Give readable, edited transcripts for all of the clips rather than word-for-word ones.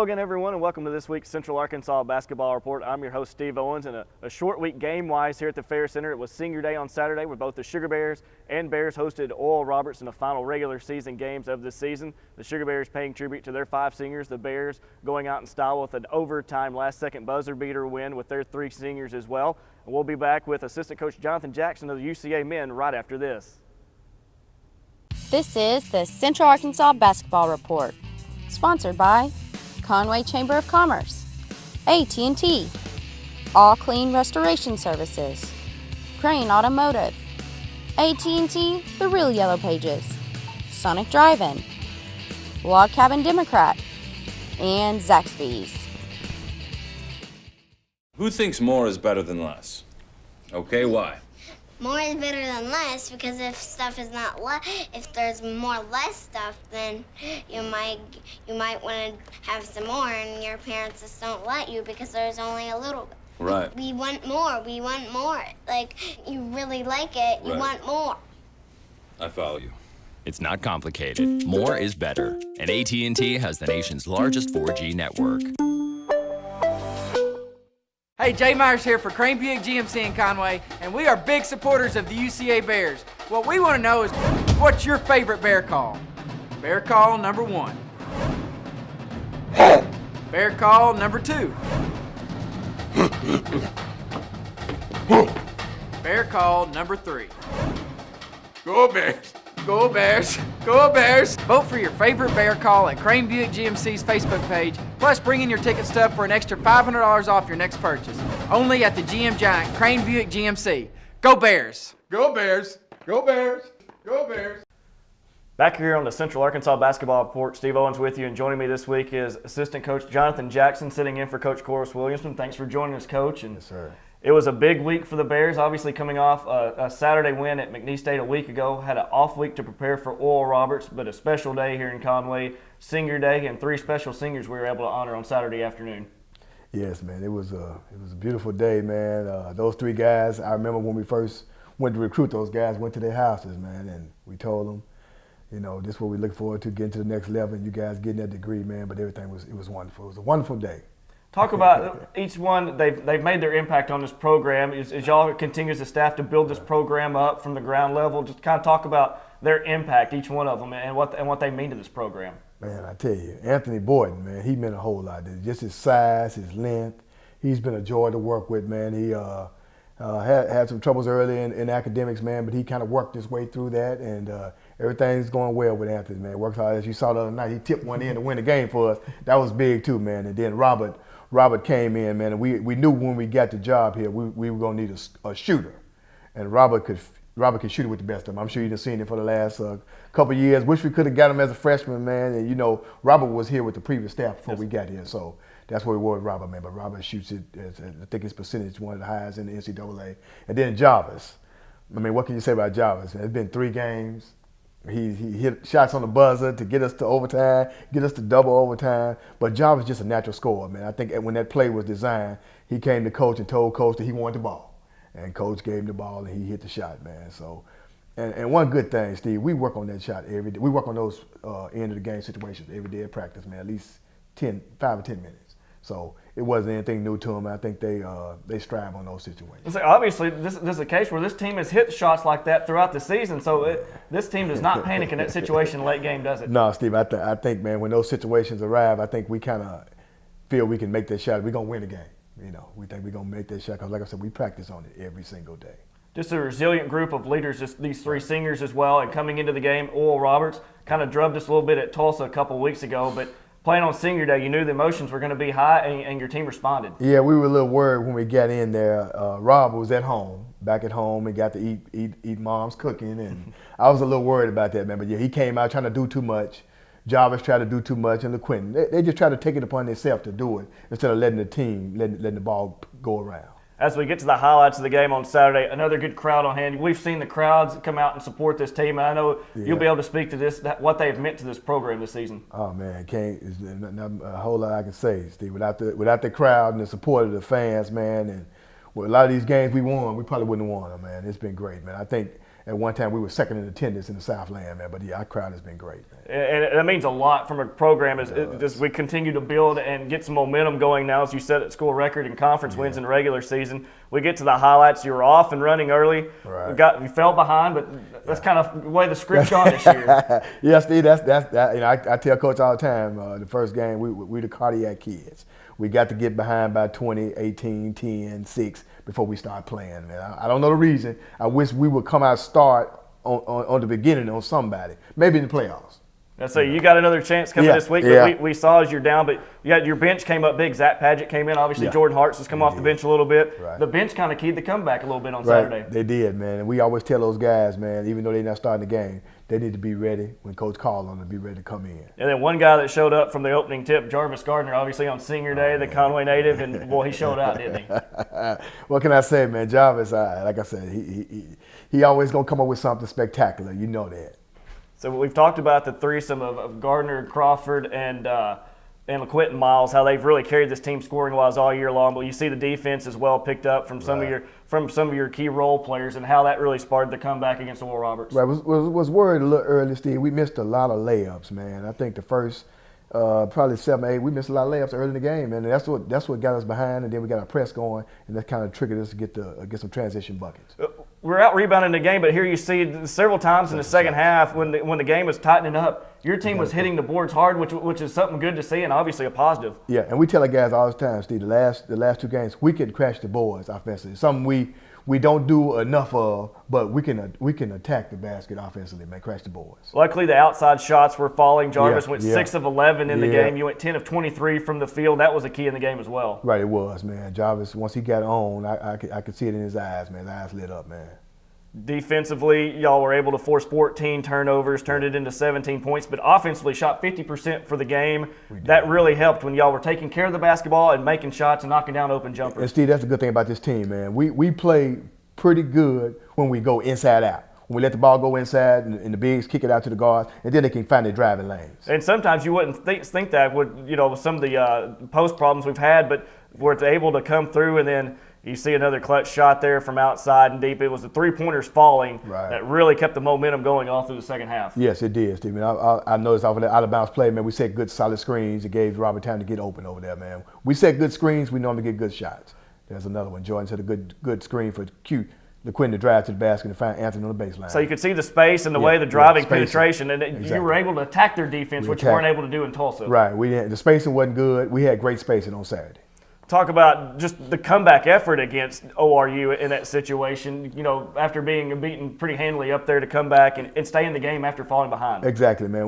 again, everyone, and welcome to this week's Central Arkansas Basketball Report. I'm your host, Steve Owens, and a short week game-wise here at the Fair Center. It was Senior Day on Saturday, where both the Sugar Bears and Bears hosted Oral Roberts in the final regular season games of this season. The Sugar Bears paying tribute to their 5 seniors, the Bears going out in style with an overtime last-second buzzer-beater win with their 3 seniors as well. And we'll be back with assistant coach Jonathan Jackson of the UCA men right after this. This is the Central Arkansas Basketball Report, sponsored by Conway Chamber of Commerce, AT&T, All Clean Restoration Services, Crane Automotive, AT&T, The Real Yellow Pages, Sonic Drive-In, Log Cabin Democrat, and Zaxby's. Who thinks more is better than less? Okay, why? More is better than less, because if stuff is not if there's less stuff, then you might want to have some more, and your parents just don't let you because there's only a little bit. Right. We want more. We want more. Like, you really like it. You want more. I follow you. It's not complicated. More is better. And AT&T has the nation's largest 4G network. Hey, Jay Myers here for Crane Buick GMC in Conway, and we are big supporters of the UCA Bears. What we want to know is, what's your favorite Bear call? Bear call number 1. Bear call number 2. Bear call number 3. Go Bears! Go Bears! Go Bears! Vote for your favorite Bear call at Crane Buick GMC's Facebook page. Plus, bring in your ticket stub for an extra $500 off your next purchase. Only at the GM Giant, Crane Buick GMC. Go Bears! Go Bears! Go Bears! Go Bears! Back here on the Central Arkansas Basketball Report, Steve Owens with you, and joining me this week is assistant coach Jonathan Jackson, sitting in for Coach Corus Williamson. Thanks for joining us, Coach. And yes, sir. It was a big week for the Bears, obviously coming off a Saturday win at McNeese State a week ago. Had an off week to prepare for Oral Roberts, but a special day here in Conway, Senior Day, and 3 special seniors we were able to honor on Saturday afternoon. Yes, man, it was a beautiful day, man. Those 3 guys, I remember when we first went to recruit those guys, went to their houses, man, and we told them, you know, this is what we look forward to, getting to the next level, and you guys getting that degree, man. But everything was wonderful. It was a wonderful day. Talk about each one. They've made their impact on this program. As y'all continue as a staff to build this program up from the ground level, just kind of talk about their impact, each one of them, and what they mean to this program. Man, I tell you, Anthony Boyden, man, he meant a whole lot. Just his size, his length, he's been a joy to work with, man. He had some troubles early in academics, man, but he kind of worked his way through that, and everything's going well with Anthony, man. Works hard. As you saw the other night, he tipped one in to win the game for us. That was big too, man. And then Robert came in, man, and we knew when we got the job here, we were going to need a shooter. And Robert could shoot it with the best of them. I'm sure you've seen it for the last couple of years. Wish we could have got him as a freshman, man. And, you know, Robert was here with the previous staff before we got here. So that's where we were with Robert, man. But Robert shoots it, I think his percentage is one of the highest in the NCAA. And then Jarvis. I mean, what can you say about Jarvis? It's been 3 games. He hit shots on the buzzer to get us to overtime, get us to double overtime. But Jarvis is just a natural scorer, man. I think when that play was designed, he came to coach and told coach that he wanted the ball. And coach gave him the ball and he hit the shot, man. So, and one good thing, Steve, we work on that shot every day. We work on those end of the game situations every day at practice, man, at least 5 or 10 minutes. So it wasn't anything new to them. I think they strive on those situations. So obviously, this is a case where this team has hit shots like that throughout the season. So this team does not panic in that situation late game, does it? No, Steve. I think, man, when those situations arrive, I think we kind of feel we can make that shot. We're gonna win the game. You know, we think we're gonna make that shot because, like I said, we practice on it every single day. Just a resilient group of leaders, just these 3 seniors as well. And coming into the game, Oral Roberts kind of drubbed us a little bit at Tulsa a couple of weeks ago, but playing on Senior Day, you knew the emotions were going to be high, and your team responded. Yeah, we were a little worried when we got in there. Rob was at home, back at home, and got to eat mom's cooking, and I was a little worried about that, man. But yeah, he came out trying to do too much. Jarvis tried to do too much, and LaQuinton. They just try to take it upon themselves to do it instead of letting the team, letting the ball go around. As we get to the highlights of the game on Saturday, another good crowd on hand. We've seen the crowds come out and support this team. I know you'll be able to speak to this, what they have meant to this program this season. Oh man, there's not a whole lot I can say, Steve. Without the crowd and the support of the fans, man, and with a lot of these games we won, we probably wouldn't have won them, man. It's been great, man. I think at one time we were second in attendance in the Southland, man. But yeah, our crowd has been great, man. And that means a lot from a program as we continue to build and get some momentum going now. As you said, at school record and conference wins in the regular season. We get to the highlights. You were off and running early. Right. We fell behind, but that's kind of the way the script's gone this year. Yeah, Steve, that's you know, I tell Coach all the time, the first game, we the cardiac kids. We got to get behind by 20, 18, 10, 6 before we start playing, man. I don't know the reason. I wish we would come out start on the beginning on somebody, maybe in the playoffs. So you got another chance coming this week. But we saw as you're down, but your bench came up big. Zach Padgett came in. Obviously, Jordan Hart's has come off the bench a little bit. Right. The bench kind of keyed the comeback a little bit on Saturday. They did, man. And we always tell those guys, man, even though they're not starting the game, they need to be ready when Coach calls on them to be ready to come in. And then one guy that showed up from the opening tip, Jarvis Gardner, obviously on senior day, the Conway native, and boy, he showed out, didn't he? What can I say, man? Jarvis, like I said, he always gonna come up with something spectacular. You know that. So we've talked about the threesome of Gardner, Crawford, and LaQuint and Miles, how they've really carried this team scoring-wise all year long. But you see the defense as well picked up from some of your key role players, and how that really sparked the comeback against Oral Roberts. Right, was worried a little early, Steve. We missed a lot of layups, man. I think the first probably 7, 8, we missed a lot of layups early in the game, and that's what got us behind. And then we got our press going, and that kind of triggered us to get some transition buckets. We're out rebounding the game, but here you see several times in the second half when the game was tightening up, your team was hitting the boards hard, which is something good to see and obviously a positive. Yeah, and we tell our guys all the time, Steve, the last 2 games, we can crash the boards offensively. Something we don't do enough of, but we can attack the basket offensively, man, crash the boards. Luckily, the outside shots were falling. Jarvis went 6 of 11 in the game. You went 10 of 23 from the field. That was a key in the game as well. Right, it was, man. Jarvis, once he got on, I could see it in his eyes, man. His eyes lit up, man. Defensively, y'all were able to force 14 turnovers, turned it into 17 points, but offensively shot 50% for the game. That really helped when y'all were taking care of the basketball and making shots and knocking down open jumpers. And Steve, that's the good thing about this team, man. We play pretty good when we go inside out. When we let the ball go inside and the bigs kick it out to the guards, and then they can find their driving lanes. And sometimes you wouldn't think that with some of the post problems we've had, but we're able to come through, and then you see another clutch shot there from outside and deep. It was the three-pointers falling that really kept the momentum going all through the second half. Yes, it did, Stephen. I noticed off of that out-of-bounds play, man, we set good, solid screens. It gave Robert time to get open over there, man. We set good screens, we normally get good shots. There's another one. Jordan set a good screen for cute. LaQuinn to drive to the basket and find Anthony on the baseline. So you could see the space and the way the driving penetration, and you were able to attack their defense, which you weren't able to do in Tulsa. Right. The spacing wasn't good. We had great spacing on Saturday. Talk about just the comeback effort against ORU in that situation, after being beaten pretty handily up there to come back and stay in the game after falling behind. Exactly, man.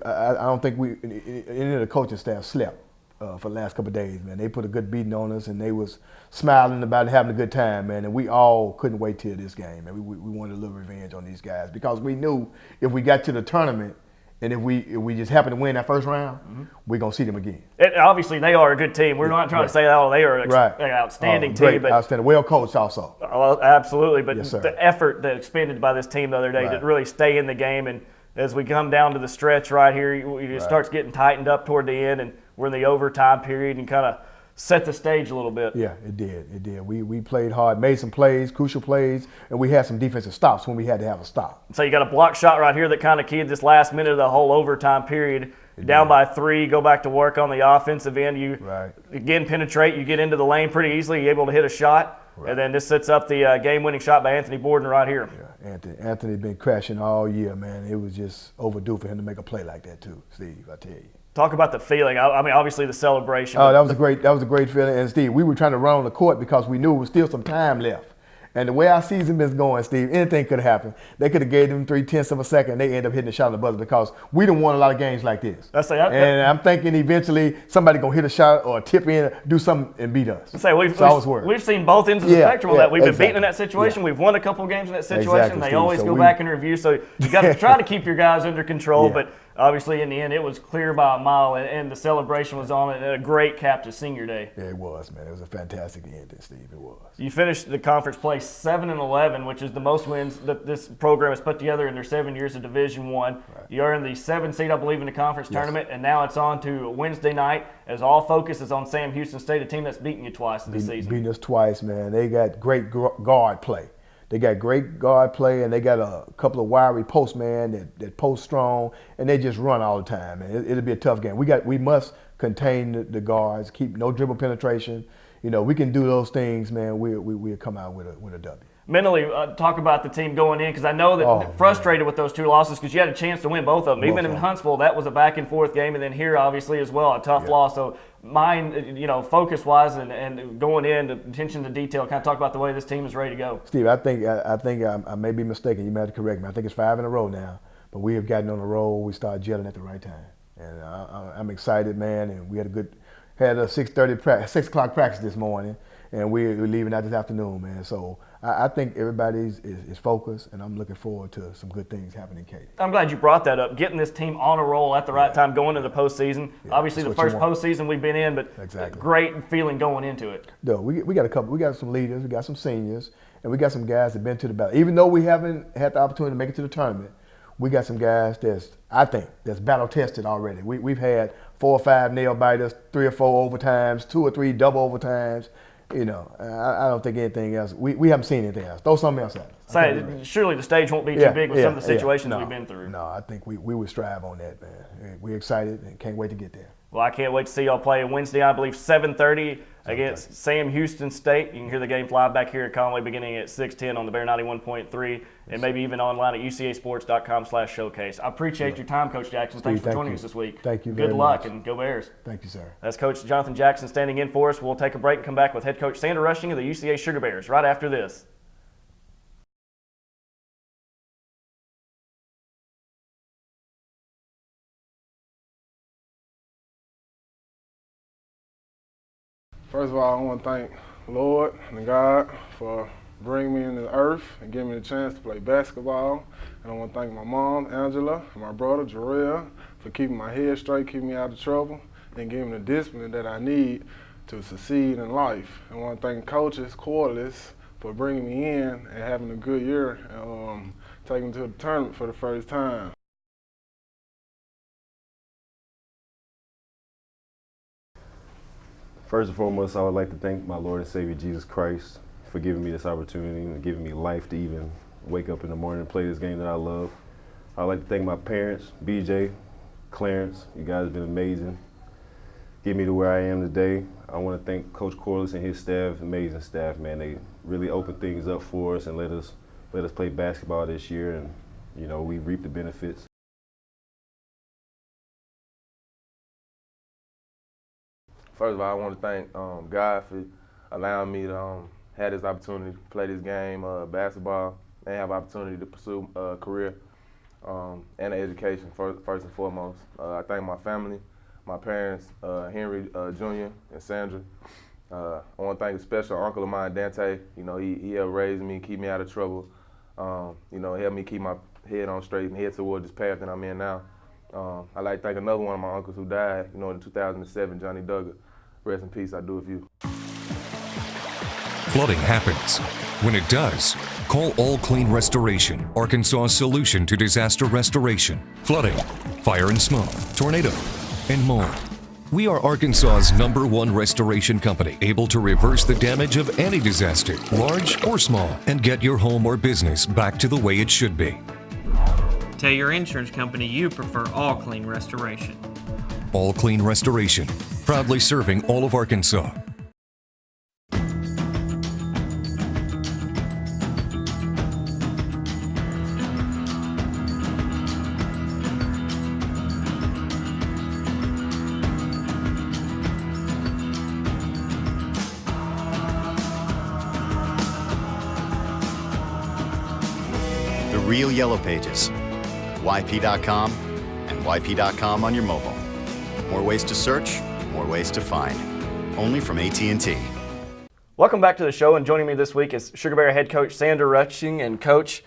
I don't think any of the coaching staff slept for the last couple of days, man. They put a good beating on us, and they was smiling about having a good time, man. And we all couldn't wait till this game, man. We wanted a little revenge on these guys because we knew if we got to the tournament and if we just happen to win that first round, we're going to see them again. And obviously, they are a good team. We're not trying to say that they are an outstanding team. But outstanding. Well coached also. Absolutely. But the effort that expended by this team the other day to really stay in the game. And as we come down to the stretch right here, it starts getting tightened up toward the end, and we're in the overtime period and kind of set the stage a little bit. Yeah, it did. It did. We played hard, made some plays, crucial plays, and we had some defensive stops when we had to have a stop. So you got a block shot right here that kind of keyed this last minute of the whole overtime period. Down by 3, go back to work on the offensive end. You again penetrate, you get into the lane pretty easily, you're able to hit a shot. And then this sets up the game-winning shot by Anthony Borden right here. Yeah, Anthony been crashing all year, man. It was just overdue for him to make a play like that too, Steve, I tell you. Talk about the feeling. I mean, obviously the celebration. Oh, that was a great feeling. And Steve, we were trying to run on the court because we knew there was still some time left. And the way our season been going, Steve, anything could have happened. They could have gave them 0.3 of a second, and they end up hitting the shot on the buzzer because we done won a lot of games like this. And I'm thinking eventually somebody gonna hit a shot or tip in, do something, and beat us. We've seen both ends of the spectrum on that. We've been beaten in that situation. We've won a couple of games in that situation. They always go back and review. So you got to try to keep your guys under control, but obviously, in the end, it was clear by a mile, and the celebration was on it. A great cap to senior day. Yeah, it was, man. It was a fantastic ending, Steve. It was. You finished the conference play 7-11, which is the most wins that this program has put together in their 7 years of Division I. You earned the 7th seed, I believe, in the conference tournament, and now it's on to Wednesday night as all focus is on Sam Houston State, a team that's beaten you twice this season. Beaten us twice, man. They got great guard play. They got great guard play, and they got a couple of wiry post man that post strong, and they just run all the time. And it'll be a tough game. We must contain the guards, keep no dribble penetration. You know, we can do those things, man. We'll come out with a W. Mentally, talk about the team going in, because I know that frustrated with those 2 losses, because you had a chance to win both of them. Even in Huntsville, that was a back-and-forth game, and then here, obviously, as well, a tough loss. So mind, you know, focus-wise and going in, attention to detail, kind of talk about the way this team is ready to go. Steve, I think I may be mistaken. You may have to correct me. I think it's 5 in a row now, but we have gotten on a roll. We started gelling at the right time, and I'm excited, man. And we had a 6 o'clock practice this morning, and we're leaving out this afternoon, man. So I think everybody is focused, and I'm looking forward to some good things happening in Katy. I'm glad you brought that up, getting this team on a roll at the right time going into the postseason. Obviously, the first postseason we've been in, but great feeling going into it. No, we got some leaders, we got some seniors, and we got some guys that have been to the battle. Even though we haven't had the opportunity to make it to the tournament, we got some guys that's battle tested already. We've had 4 or 5 nail biters, 3 or 4 overtimes, 2 or 3 double overtimes. You know, I don't think anything else. We haven't seen anything else. Throw something else at us. Surely the stage won't be too big with some of the situations we've been through. No, I think we would strive on that, man. We're excited and can't wait to get there. Well, I can't wait to see y'all play Wednesday, I believe, 7:30 against Sam Houston State. You can hear the game live back here at Conway beginning at 6:10 on the Bear 91.3 and maybe even online at ucasports.com/showcase. I appreciate your time, Coach Jackson. Thanks for joining us this week. Thank you very much. Good luck and go Bears. Thank you, sir. That's Coach Jonathan Jackson standing in for us. We'll take a break and come back with head coach Sandra Rushing of the UCA Sugar Bears right after this. First of all, I want to thank Lord and God for bringing me into the earth and giving me the chance to play basketball. And I want to thank my mom, Angela, and my brother, Jarrell, for keeping my head straight, keeping me out of trouble, and giving me the discipline that I need to succeed in life. I want to thank coaches, Corliss, for bringing me in and having a good year and taking me to the tournament for the first time. First and foremost, I would like to thank my Lord and Savior Jesus Christ for giving me this opportunity and giving me life to even wake up in the morning and play this game that I love. I'd like to thank my parents, BJ, Clarence. You guys have been amazing. Get me to where I am today. I want to thank Coach Corliss and his staff, amazing staff, man. They really opened things up for us and let us play basketball this year, and you know, we reaped the benefits. First of all, I want to thank God for allowing me to have this opportunity to play this game, basketball, and have opportunity to pursue a career and an education first and foremost. I thank my family, my parents, Henry Jr. and Sandra. I want to thank a special uncle of mine, Dante. You know, he helped raise me, keep me out of trouble. You know, helped me keep my head on straight and head toward this path that I'm in now. I'd like to thank another one of my uncles who died, you know, in 2007, Johnny Duggar. Rest in peace, I do with you. Flooding happens. When it does, call All Clean Restoration, Arkansas's solution to disaster restoration, flooding, fire and smoke, tornado, and more. We are Arkansas's #1 restoration company, able to reverse the damage of any disaster, large or small, and get your home or business back to the way it should be. Tell your insurance company you prefer All Clean Restoration. All Clean Restoration, proudly serving all of Arkansas. The Real Yellow Pages, YP.com, and YP.com on your mobile. More ways to search, more ways to find. Only from AT&T. Welcome back to the show, and joining me this week is Sugar Bear head coach Sandra Rushing. And Coach,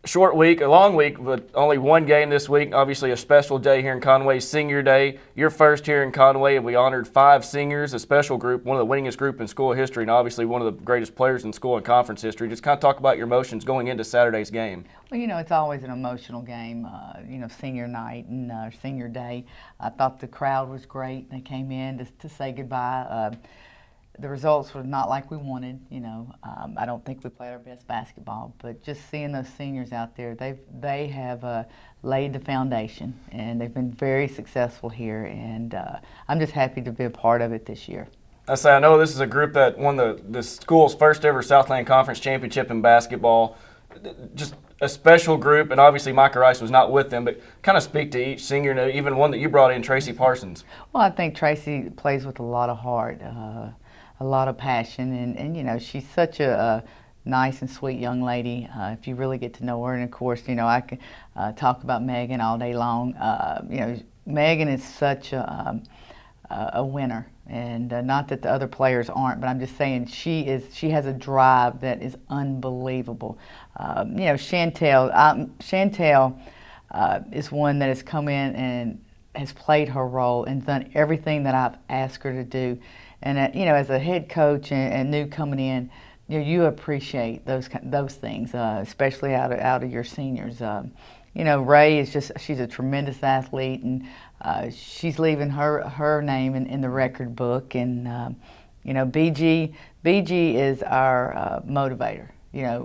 short week, a long week, but only one game this week. Obviously a special day here in Conway, Senior Day. You're first here in Conway, and we honored 5 seniors, a special group, one of the winningest group in school history, and obviously one of the greatest players in school and conference history. Just kind of talk about your emotions going into Saturday's game. Well, you know, it's always an emotional game, you know, senior night and senior day. I thought the crowd was great. They came in to say goodbye. the results were not like we wanted. I don't think we played our best basketball, but just seeing those seniors out there, they have laid the foundation, and they've been very successful here, and I'm just happy to be a part of it this year. I know this is a group that won the school's first ever Southland Conference Championship in basketball. Just a special group, and obviously Micah Rice was not with them, but kind of speak to each senior, even one that you brought in, Tracy Parsons. Well, I think Tracy plays with a lot of heart, a lot of passion, and she's such a nice and sweet young lady if you really get to know her. And of course, I can talk about Megan all day long. Megan is such a winner. And not that the other players aren't, but I'm just saying she has a drive that is unbelievable. Chantel is one that has come in and has played her role and done everything that I've asked her to do. And as a head coach and new coming in, you appreciate those things, especially out of your seniors. Ray she's a tremendous athlete, and she's leaving her name in the record book. And BG is our motivator.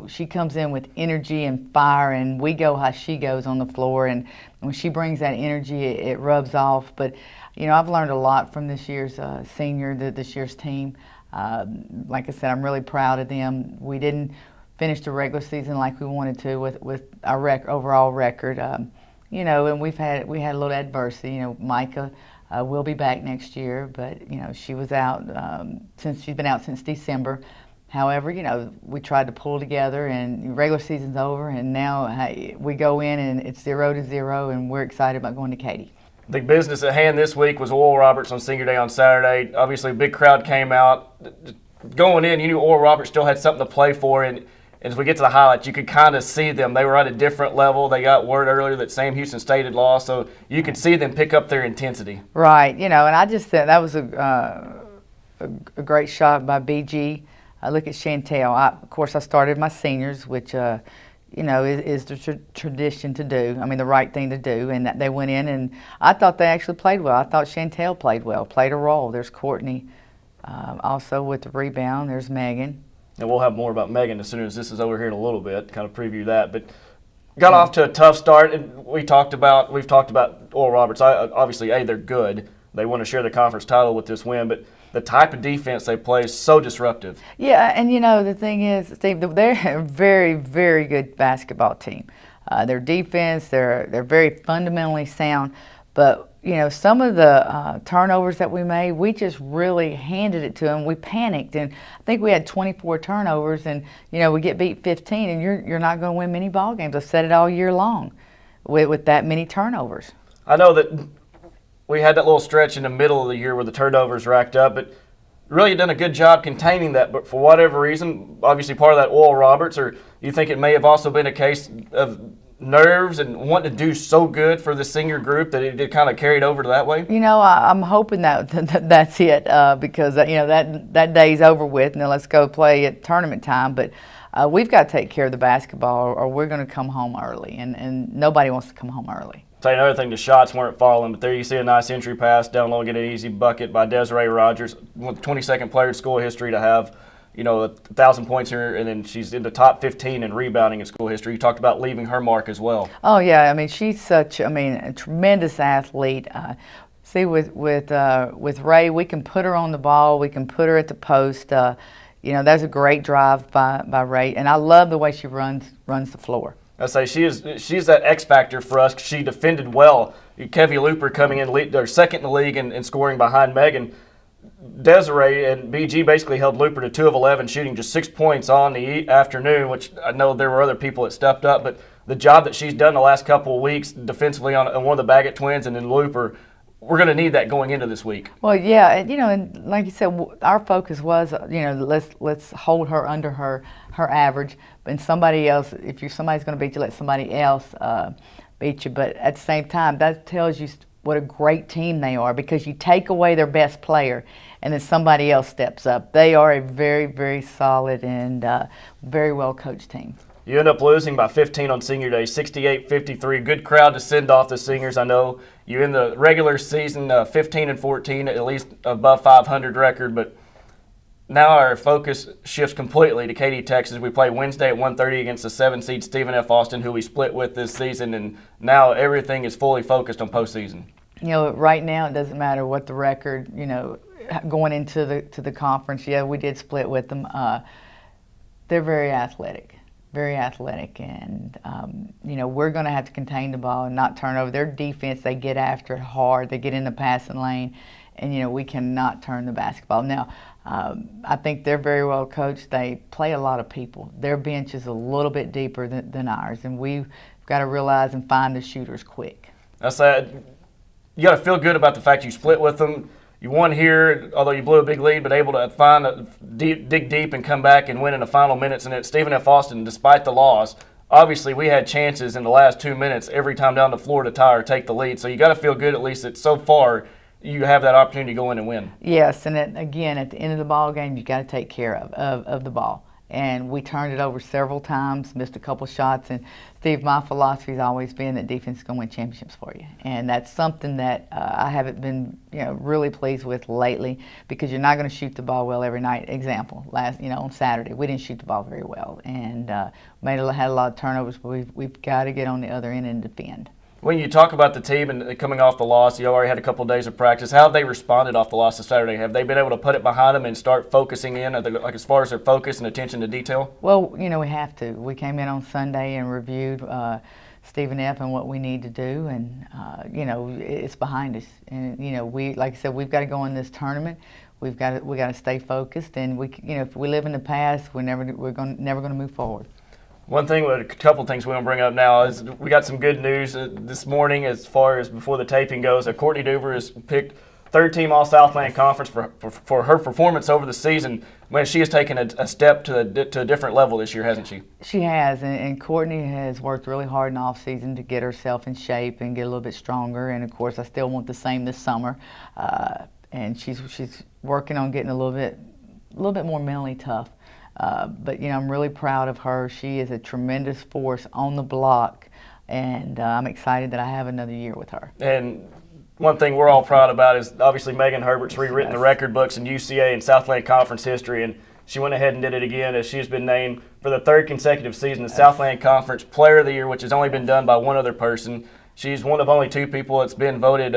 She comes in with energy and fire, and we go how she goes on the floor. And when she brings that energy, it rubs off. But I've learned a lot from this year's this year's team. Like I said, I'm really proud of them. We didn't finish the regular season like we wanted to with our overall record. And we had a little adversity. Micah will be back next year, but she was out she's been out since December. However, we tried to pull together, and regular season's over, and now we go in and it's 0-0, and we're excited about going to Katy. The business at hand this week was Oral Roberts on Senior Day on Saturday. Obviously, a big crowd came out. Going in, you knew Oral Roberts still had something to play for, and as we get to the highlights, you could kind of see them. They were at a different level. They got word earlier that Sam Houston State had lost, so you could see them pick up their intensity. Right, and I just thought that was a great shot by BG. Look at Chantel. Of course, I started my seniors, which is the tradition to do. I mean, the right thing to do. And they went in, and I thought they actually played well. I thought Chantel played well, played a role. There's Courtney also with the rebound. There's Megan. And we'll have more about Megan as soon as this is over here in a little bit, kind of preview that. But got off to a tough start, and we've talked about Oral Roberts. Obviously, they're good. They want to share the conference title with this win, but the type of defense they play is so disruptive. Yeah, and the thing is, Steve, they're a very, very good basketball team. Their defense, they're very fundamentally sound, but some of the turnovers that we made, we just really handed it to them. We panicked, and I think we had 24 turnovers, and we get beat 15, and you're not going to win many ball games. I've said it all year long with that many turnovers. I know that we had that little stretch in the middle of the year where the turnovers racked up, but really done a good job containing that. But for whatever reason, obviously part of that Oral Roberts, or you think it may have also been a case of nerves and wanting to do so good for the senior group that it kind of carried over to that way? I'm hoping that's it because that day's over with. Now let's go play at tournament time. But we've got to take care of the basketball, or we're going to come home early, and nobody wants to come home early. Tell you another thing, the shots weren't falling, but there you see a nice entry pass down low and get an easy bucket by Desiree Rogers, 22nd player in school history to have 1,000 points here, and then she's in the top 15 in rebounding in school history. You talked about leaving her mark as well. Oh yeah, I mean she's a tremendous athlete. See with Ray, we can put her on the ball, we can put her at the post. That's a great drive by Ray, and I love the way she runs the floor. I say she's that X factor for us. She defended well. Kevy Looper coming in, they're second in the league in scoring behind Megan. Desiree and BG basically held Looper to 2 of 11, shooting just 6 points on the afternoon, which I know there were other people that stepped up, but the job that she's done the last couple of weeks defensively on one of the Baggett twins and then Looper, we're going to need that going into this week. Well, yeah, and like you said, our focus was, let's hold her under her average, and somebody else, somebody's going to beat you, let somebody else beat you. But at the same time, that tells you what a great team they are, because you take away their best player and then somebody else steps up. They are a very, very solid and very well coached team. You end up losing by 15 on senior day, 68-53. Good crowd to send off the seniors. I know you in the regular season 15-14, at least above 500 record, but now our focus shifts completely to Katy, Texas. We play Wednesday at 1:30 against the 7-seed Stephen F. Austin, who we split with this season, and now everything is fully focused on postseason. You know, right now it doesn't matter what the record, you know, going into the conference. Yeah, we did split with them. They're very athletic, and you know, we're going to have to contain the ball and not turn over. Their defense, they get after it hard. They get in the passing lane, and you know, we cannot turn the basketball. Now, I think they're very well coached. They play a lot of people. Their bench is a little bit deeper than ours, and we've got to realize and find the shooters quick. That's that. You got to feel good about the fact you split with them. You won here, although you blew a big lead, but able to dig deep and come back and win in the final minutes. And at Stephen F. Austin, despite the loss, obviously we had chances in the last 2 minutes every time down the floor to tie or take the lead. So you got to feel good at least that so far you have that opportunity to go in and win. Yes, and again, at the end of the ball game, you got to take care of the ball. And we turned it over several times, missed a couple shots. And Steve, my philosophy has always been that defense is going to win championships for you, and that's something that I haven't been, you know, really pleased with lately, because you're not going to shoot the ball well every night. Example, on Saturday we didn't shoot the ball very well, and had a lot of turnovers. But we've got to get on the other end and defend. When you talk about the team and coming off the loss, you already had a couple of days of practice. How have they responded off the loss this Saturday? Have they been able to put it behind them and start focusing in, like as far as their focus and attention to detail? Well, you know, we have to. We came in on Sunday and reviewed Stephen F. and what we need to do, and you know, it's behind us. And you know, like I said, we've got to go in this tournament. We got to stay focused, and if we live in the past, we're never going to move forward. One thing, a couple things we want to bring up now is we got some good news this morning as far as before the taping goes. Courtney Doover is picked third-team All-Southland Conference for her performance over the season. Man, she has taken a step to a different level this year, hasn't she? She has, and Courtney has worked really hard in the off-season to get herself in shape and get a little bit stronger. And, of course, I still want the same this summer. And she's working on getting a little bit more mentally tough. But, you know, I'm really proud of her. She is a tremendous force on the block, and I'm excited that I have another year with her. And one thing we're all proud about is obviously Megan Herbert's rewritten the record books in UCA and Southland Conference history, and she went ahead and did it again as she's been named for the third consecutive season the Southland Conference Player of the Year, which has only been done by one other person. She's one of only two people that's been voted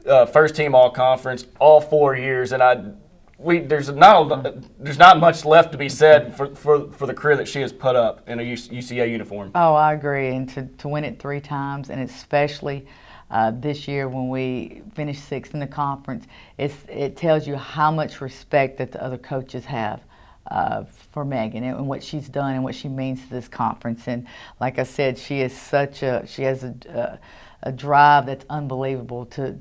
first-team All-Conference all 4 years, and there's not much left to be said for the career that she has put up in a UCA uniform. Oh, I agree, and to win it 3 times, and especially this year when we finished 6th in the conference, it tells you how much respect that the other coaches have for Megan and what she's done and what she means to this conference. And like I said, she has a drive that's unbelievable to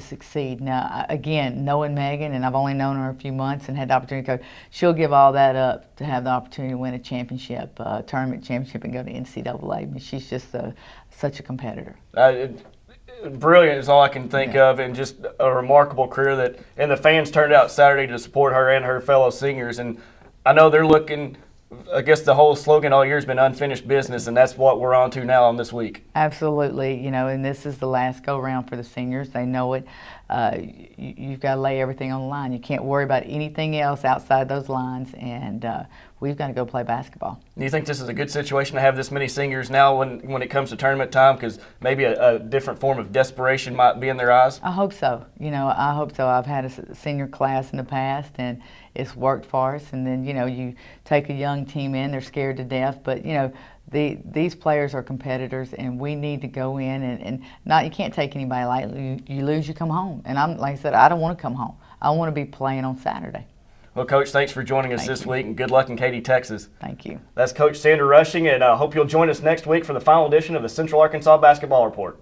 succeed. Now, again, knowing Megan, and I've only known her a few months and had the opportunity to coach, she'll give all that up to have the opportunity to win a championship, tournament championship, and go to NCAA. I mean, she's just such a competitor. Brilliant is all I can think of, and just a remarkable career and the fans turned out Saturday to support her and her fellow seniors. And I know they're looking, I guess the whole slogan all year has been unfinished business, and that's what we're on to now on this week. Absolutely, you know, and this is the last go-round for the seniors. They know it. You've got to lay everything on the line. You can't worry about anything else outside those lines, and we've got to go play basketball. Do you think this is a good situation to have this many seniors now when it comes to tournament time, because maybe a different form of desperation might be in their eyes? I hope so. You know, I hope so. I've had a senior class in the past, and it's worked for us. And then, you know, you take a young team in, they're scared to death, but, you know, these players are competitors, and we need to go in and you can't take anybody lightly. You lose, you come home. And like I said, I don't want to come home. I want to be playing on Saturday. Well, Coach, thanks for joining us this week, and good luck in Katy, Texas. Thank you. That's Coach Sandra Rushing, and I hope you'll join us next week for the final edition of the Central Arkansas Basketball Report.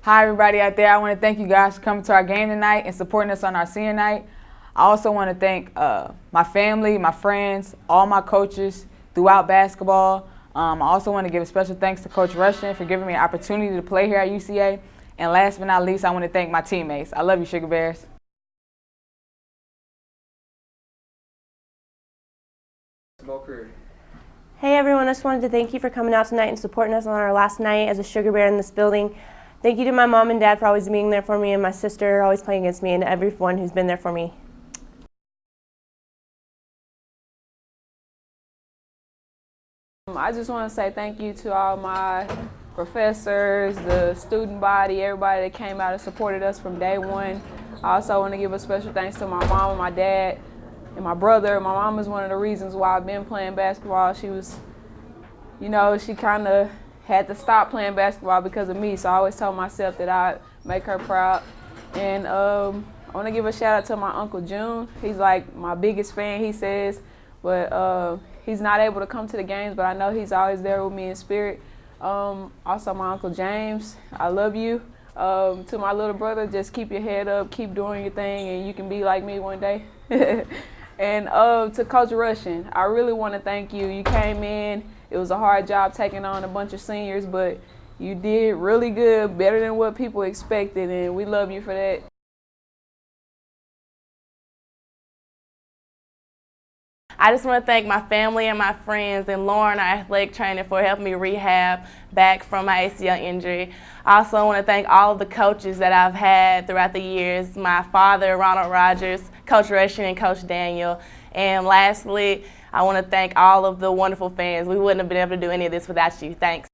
Hi, everybody out there. I want to thank you guys for coming to our game tonight and supporting us on our senior night. I also want to thank my family, my friends, all my coaches throughout basketball. I also want to give a special thanks to Coach Rushing for giving me an opportunity to play here at UCA. And last but not least, I want to thank my teammates. I love you, Sugar Bears. Career. Hey everyone, I just wanted to thank you for coming out tonight and supporting us on our last night as a Sugar Bear in this building. Thank you to my mom and dad for always being there for me, and my sister always playing against me, and to everyone who's been there for me. I just want to say thank you to all my professors, the student body, everybody that came out and supported us from day one. I also want to give a special thanks to my mom and my dad and my brother. My mom is one of the reasons why I've been playing basketball. She was, you know, she kind of had to stop playing basketball because of me, so I always told myself that I'd make her proud. And I want to give a shout out to my Uncle June. He's like my biggest fan, he says, but he's not able to come to the games, but I know he's always there with me in spirit. Also my Uncle James, I love you. To my little brother, just keep your head up, keep doing your thing, and you can be like me one day. And to Coach Russian, I really want to thank you. You came in, it was a hard job taking on a bunch of seniors, but you did really good, better than what people expected, and we love you for that. I just want to thank my family and my friends and Lauren, our athletic trainer, for helping me rehab back from my ACL injury. I also want to thank all of the coaches that I've had throughout the years, my father, Ronald Rogers, Coach Russian, and Coach Daniel. And lastly, I want to thank all of the wonderful fans. We wouldn't have been able to do any of this without you. Thanks.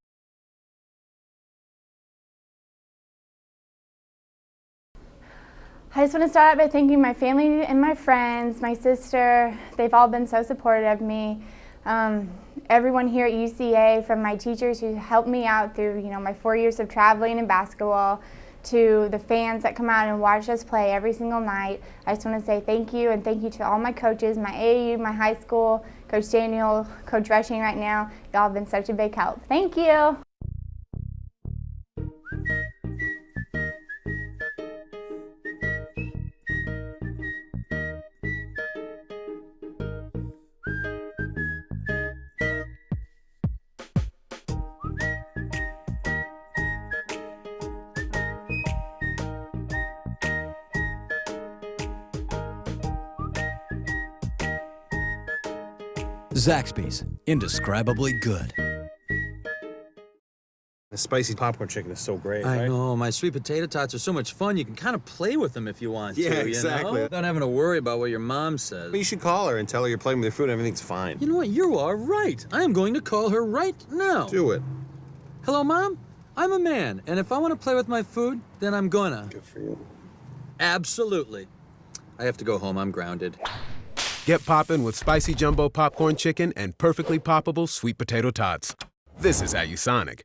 I just want to start out by thanking my family and my friends, my sister. They've all been so supportive of me. Everyone here at UCA, from my teachers who helped me out through my 4 years of traveling in basketball, to the fans that come out and watch us play every single night. I just want to say thank you, and thank you to all my coaches, my AAU, my high school, Coach Daniel, Coach Rushing right now. Y'all have been such a big help. Thank you. Zaxby's, indescribably good. The spicy popcorn chicken is so great, I right? know, my sweet potato tots are so much fun. You can kind of play with them if you want to, exactly. You know? Without having to worry about what your mom says. But you should call her and tell her you're playing with your food and everything's fine. You know what, you are right. I am going to call her right now. Do it. Hello, Mom? I'm a man, and if I want to play with my food, then I'm gonna. Good for you. Absolutely. I have to go home, I'm grounded. Get poppin' with spicy jumbo popcorn chicken and perfectly poppable sweet potato tots. This is how you Sonic.